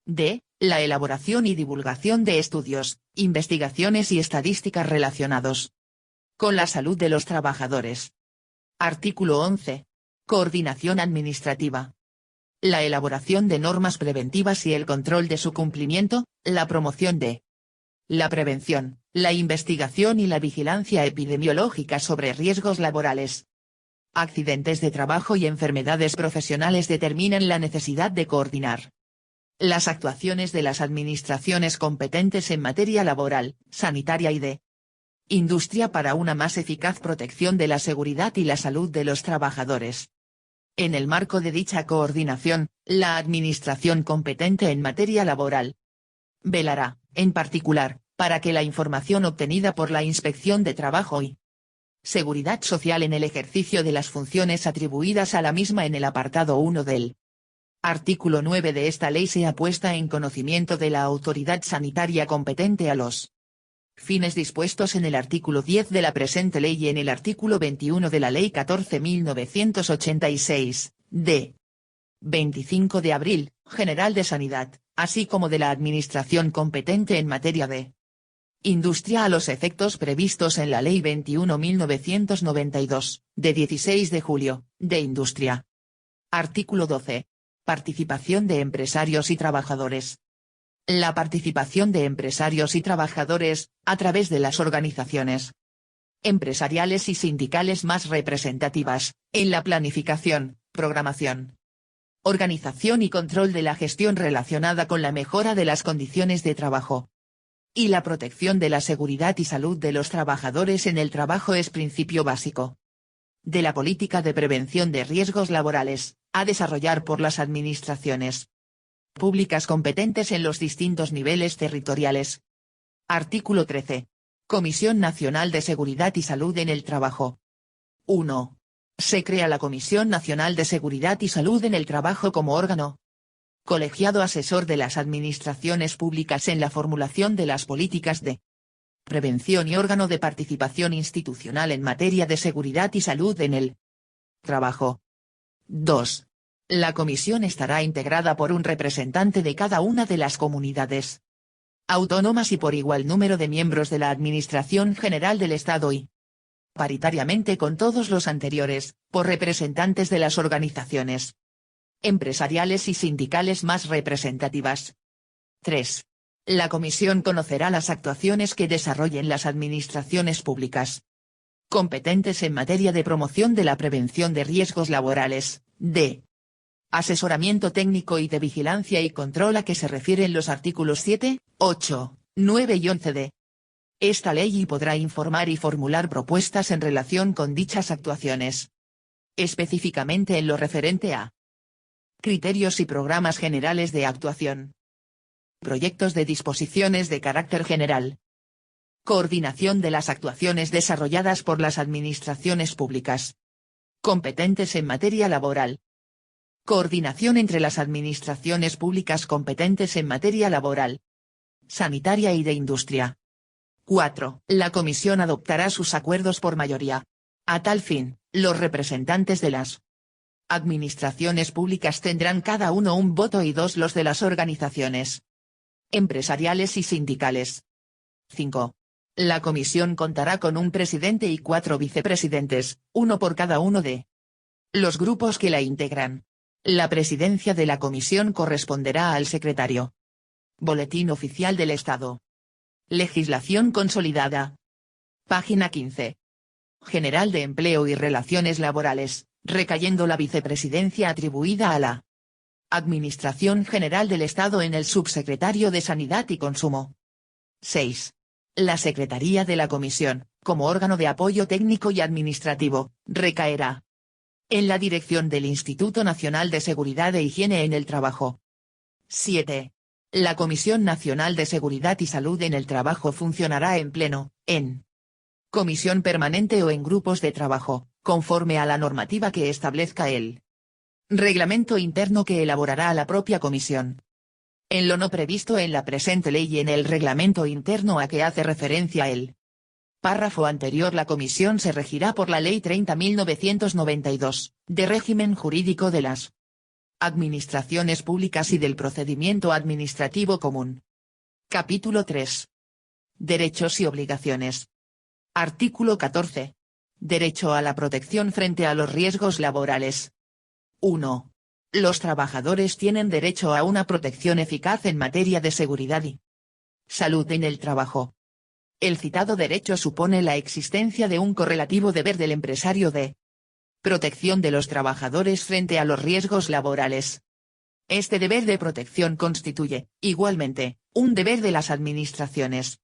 D. La elaboración y divulgación de estudios, investigaciones y estadísticas relacionados con la salud de los trabajadores. Artículo 11. Coordinación administrativa. La elaboración de normas preventivas y el control de su cumplimiento, la promoción de la prevención, la investigación y la vigilancia epidemiológica sobre riesgos laborales, accidentes de trabajo y enfermedades profesionales determinan la necesidad de coordinar las actuaciones de las administraciones competentes en materia laboral, sanitaria y de industria para una más eficaz protección de la seguridad y la salud de los trabajadores. En el marco de dicha coordinación, la administración competente en materia laboral velará, en particular, para que la información obtenida por la Inspección de Trabajo y Seguridad Social en el ejercicio de las funciones atribuidas a la misma en el apartado 1 del artículo 9 de esta ley sea puesta en conocimiento de la autoridad sanitaria competente a los fines dispuestos en el artículo 10 de la presente ley y en el artículo 21 de la Ley 14.986, de 25 de abril, General de Sanidad, así como de la Administración competente en materia de industria a los efectos previstos en la Ley 21.992, de 16 de julio, de Industria. Artículo 12. Participación de empresarios y trabajadores. La participación de empresarios y trabajadores, a través de las organizaciones empresariales y sindicales más representativas, en la planificación, programación, organización y control de la gestión relacionada con la mejora de las condiciones de trabajo y la protección de la seguridad y salud de los trabajadores en el trabajo es principio básico de la política de prevención de riesgos laborales, a desarrollar por las administraciones públicas competentes en los distintos niveles territoriales. Artículo 13. Comisión Nacional de Seguridad y Salud en el Trabajo. 1. Se crea la Comisión Nacional de Seguridad y Salud en el Trabajo como órgano colegiado asesor de las administraciones públicas en la formulación de las políticas de prevención y órgano de participación institucional en materia de seguridad y salud en el trabajo. 2. La comisión estará integrada por un representante de cada una de las comunidades autónomas y por igual número de miembros de la Administración General del Estado y, paritariamente con todos los anteriores, por representantes de las organizaciones empresariales y sindicales más representativas. 3. La comisión conocerá las actuaciones que desarrollen las administraciones públicas competentes en materia de promoción de la prevención de riesgos laborales, de asesoramiento técnico y de vigilancia y control a que se refieren los artículos 7, 8, 9 y 11 de esta ley y podrá informar y formular propuestas en relación con dichas actuaciones. Específicamente en lo referente a criterios y programas generales de actuación. Proyectos de disposiciones de carácter general. Coordinación de las actuaciones desarrolladas por las administraciones públicas competentes en materia laboral. Coordinación entre las administraciones públicas competentes en materia laboral, sanitaria y de industria. 4. La comisión adoptará sus acuerdos por mayoría. A tal fin, los representantes de las administraciones públicas tendrán cada uno un voto y 2 los de las organizaciones empresariales y sindicales. 5. La comisión contará con un presidente y 4 vicepresidentes, uno por cada uno de los grupos que la integran. La presidencia de la comisión corresponderá al secretario. Boletín Oficial del Estado. Legislación consolidada. Página 15. General de Empleo y Relaciones Laborales, recayendo la vicepresidencia atribuida a la Administración General del Estado en el Subsecretario de Sanidad y Consumo. 6. La Secretaría de la Comisión, como órgano de apoyo técnico y administrativo, recaerá en la dirección del Instituto Nacional de Seguridad e Higiene en el Trabajo. 7. La Comisión Nacional de Seguridad y Salud en el Trabajo funcionará en pleno, en comisión permanente o en grupos de trabajo, conforme a la normativa que establezca el reglamento interno que elaborará la propia comisión. En lo no previsto en la presente ley y en el reglamento interno a que hace referencia el párrafo anterior, la comisión se regirá por la Ley 30.992, de régimen jurídico de las administraciones públicas y del procedimiento administrativo común. Capítulo 3. Derechos y obligaciones. Artículo 14. Derecho a la protección frente a los riesgos laborales. 1. Los trabajadores tienen derecho a una protección eficaz en materia de seguridad y salud en el trabajo. El citado derecho supone la existencia de un correlativo deber del empresario de protección de los trabajadores frente a los riesgos laborales. Este deber de protección constituye, igualmente, un deber de las administraciones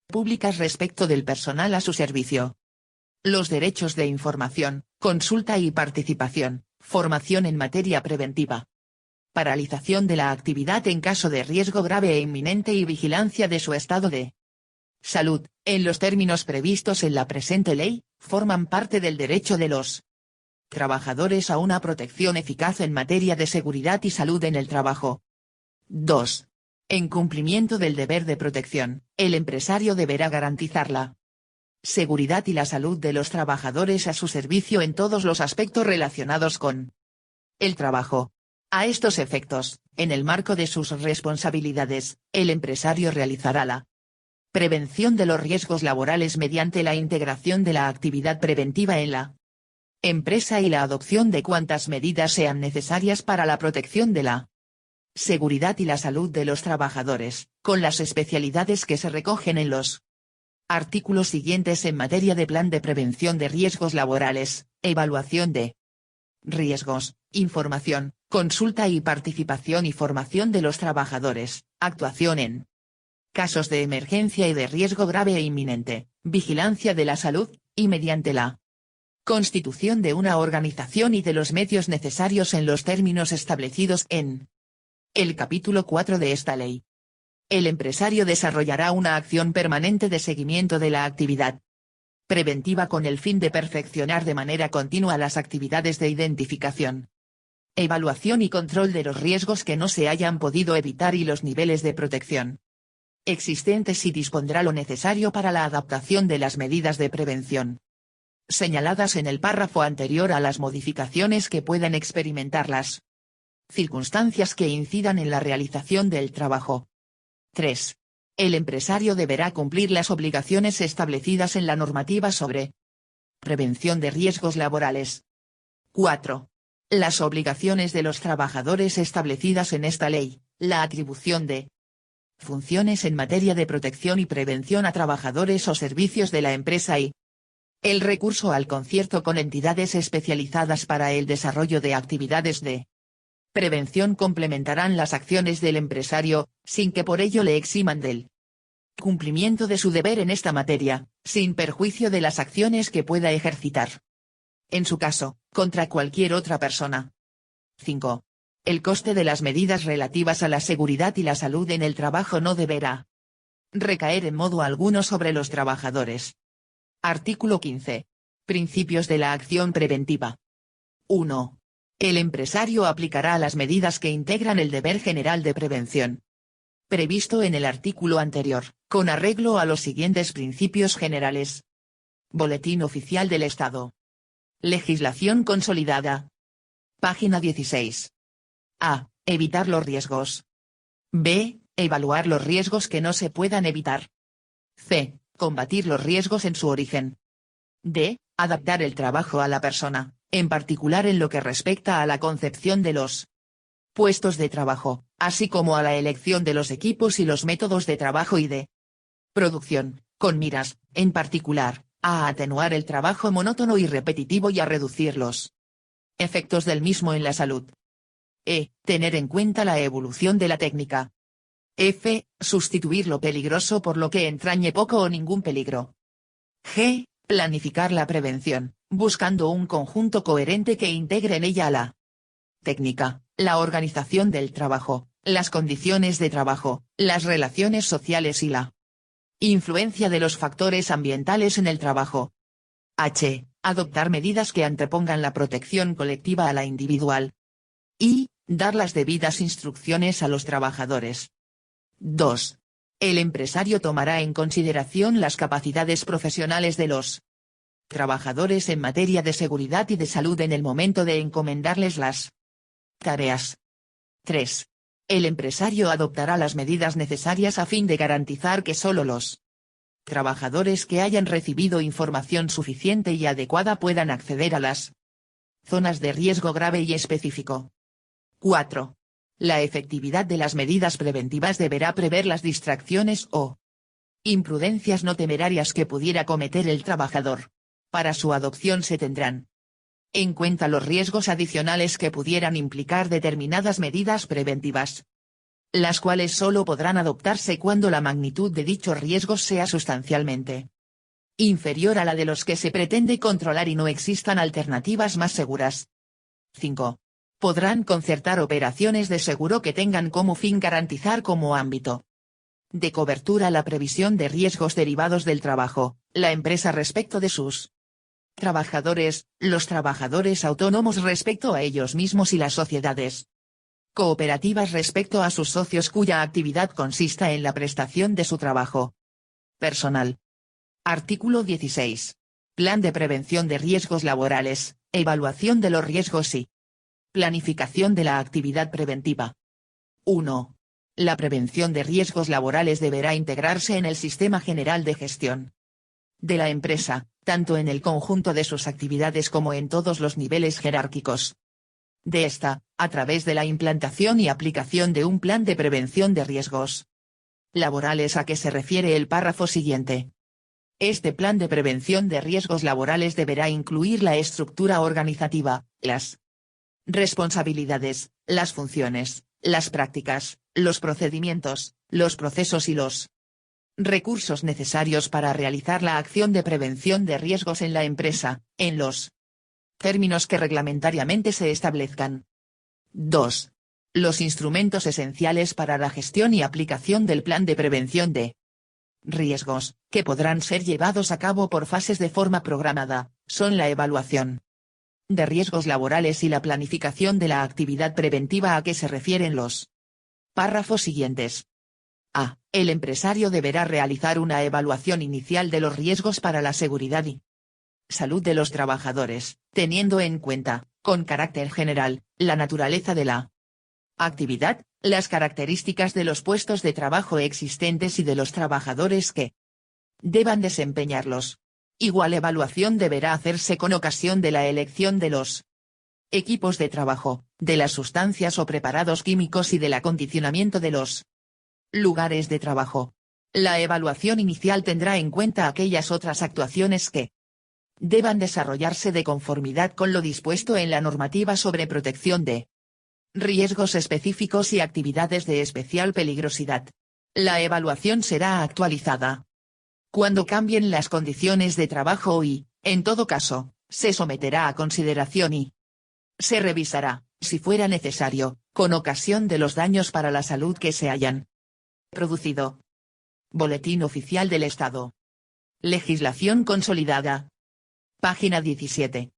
públicas respecto del personal a su servicio. Los derechos de información, consulta y participación, formación en materia preventiva, paralización de la actividad en caso de riesgo grave e inminente y vigilancia de su estado de salud, en los términos previstos en la presente ley, forman parte del derecho de los trabajadores a una protección eficaz en materia de seguridad y salud en el trabajo. 2. En cumplimiento del deber de protección, el empresario deberá garantizar la seguridad y la salud de los trabajadores a su servicio en todos los aspectos relacionados con el trabajo. A estos efectos, en el marco de sus responsabilidades, el empresario realizará la prevención de los riesgos laborales mediante la integración de la actividad preventiva en la empresa y la adopción de cuantas medidas sean necesarias para la protección de la seguridad y la salud de los trabajadores, con las especialidades que se recogen en los artículos siguientes en materia de plan de prevención de riesgos laborales, evaluación de riesgos, información, consulta y participación y formación de los trabajadores, actuación en casos de emergencia y de riesgo grave e inminente, vigilancia de la salud, y mediante la Constitución de una organización y de los medios necesarios en los términos establecidos en el capítulo 4 de esta ley. El empresario desarrollará una acción permanente de seguimiento de la actividad preventiva con el fin de perfeccionar de manera continua las actividades de identificación, evaluación y control de los riesgos que no se hayan podido evitar y los niveles de protección existentes y dispondrá lo necesario para la adaptación de las medidas de prevención señaladas en el párrafo anterior a las modificaciones que puedan experimentar las circunstancias que incidan en la realización del trabajo. 3. El empresario deberá cumplir las obligaciones establecidas en la normativa sobre prevención de riesgos laborales. 4. Las obligaciones de los trabajadores establecidas en esta ley, la atribución de funciones en materia de protección y prevención a trabajadores o servicios de la empresa y el recurso al concierto con entidades especializadas para el desarrollo de actividades de prevención complementarán las acciones del empresario, sin que por ello le eximan del cumplimiento de su deber en esta materia, sin perjuicio de las acciones que pueda ejercitar, en su caso, contra cualquier otra persona. 5. El coste de las medidas relativas a la seguridad y la salud en el trabajo no deberá recaer en modo alguno sobre los trabajadores. Artículo 15. Principios de la acción preventiva. 1. El empresario aplicará las medidas que integran el deber general de prevención previsto en el artículo anterior, con arreglo a los siguientes principios generales. Boletín Oficial del Estado. Legislación consolidada. Página 16. A. Evitar los riesgos. B. Evaluar los riesgos que no se puedan evitar. C. Combatir los riesgos en su origen. D. Adaptar el trabajo a la persona, en particular en lo que respecta a la concepción de los puestos de trabajo, así como a la elección de los equipos y los métodos de trabajo y de producción, con miras, en particular, a atenuar el trabajo monótono y repetitivo y a reducir los efectos del mismo en la salud. E. Tener en cuenta la evolución de la técnica. F. Sustituir lo peligroso por lo que entrañe poco o ningún peligro. G. Planificar la prevención, buscando un conjunto coherente que integre en ella la técnica, la organización del trabajo, las condiciones de trabajo, las relaciones sociales y la influencia de los factores ambientales en el trabajo. H. Adoptar medidas que antepongan la protección colectiva a la individual. I. Dar las debidas instrucciones a los trabajadores. 2. El empresario tomará en consideración las capacidades profesionales de los trabajadores en materia de seguridad y de salud en el momento de encomendarles las tareas. 3. El empresario adoptará las medidas necesarias a fin de garantizar que solo los trabajadores que hayan recibido información suficiente y adecuada puedan acceder a las zonas de riesgo grave y específico. 4. La efectividad de las medidas preventivas deberá prever las distracciones o imprudencias no temerarias que pudiera cometer el trabajador. Para su adopción se tendrán en cuenta los riesgos adicionales que pudieran implicar determinadas medidas preventivas, las cuales solo podrán adoptarse cuando la magnitud de dichos riesgos sea sustancialmente inferior a la de los que se pretende controlar y no existan alternativas más seguras. 5. Podrán concertar operaciones de seguro que tengan como fin garantizar como ámbito de cobertura la previsión de riesgos derivados del trabajo, la empresa respecto de sus trabajadores, los trabajadores autónomos respecto a ellos mismos y las sociedades cooperativas respecto a sus socios cuya actividad consista en la prestación de su trabajo personal. Artículo 16. Plan de prevención de riesgos laborales, evaluación de los riesgos y planificación de la actividad preventiva. 1. La prevención de riesgos laborales deberá integrarse en el sistema general de gestión de la empresa, tanto en el conjunto de sus actividades como en todos los niveles jerárquicos de esta, a través de la implantación y aplicación de un plan de prevención de riesgos laborales a que se refiere el párrafo siguiente. Este plan de prevención de riesgos laborales deberá incluir la estructura organizativa, las responsabilidades, las funciones, las prácticas, los procedimientos, los procesos y los recursos necesarios para realizar la acción de prevención de riesgos en la empresa, en los Términos que reglamentariamente se establezcan. 2. Los instrumentos esenciales para la gestión y aplicación del plan de prevención de riesgos, que podrán ser llevados a cabo por fases de forma programada, son la evaluación de riesgos laborales y la planificación de la actividad preventiva a que se refieren los párrafos siguientes. A. El empresario deberá realizar una evaluación inicial de los riesgos para la seguridad y salud de los trabajadores, teniendo en cuenta, con carácter general, la naturaleza de la actividad, las características de los puestos de trabajo existentes y de los trabajadores que deban desempeñarlos. Igual evaluación deberá hacerse con ocasión de la elección de los equipos de trabajo, de las sustancias o preparados químicos y del acondicionamiento de los lugares de trabajo. La evaluación inicial tendrá en cuenta aquellas otras actuaciones que deban desarrollarse de conformidad con lo dispuesto en la normativa sobre protección de riesgos específicos y actividades de especial peligrosidad. La evaluación será actualizada cuando cambien las condiciones de trabajo y, en todo caso, se someterá a consideración y se revisará, si fuera necesario, con ocasión de los daños para la salud que se hayan producido. Boletín Oficial del Estado. Legislación consolidada. Página 17.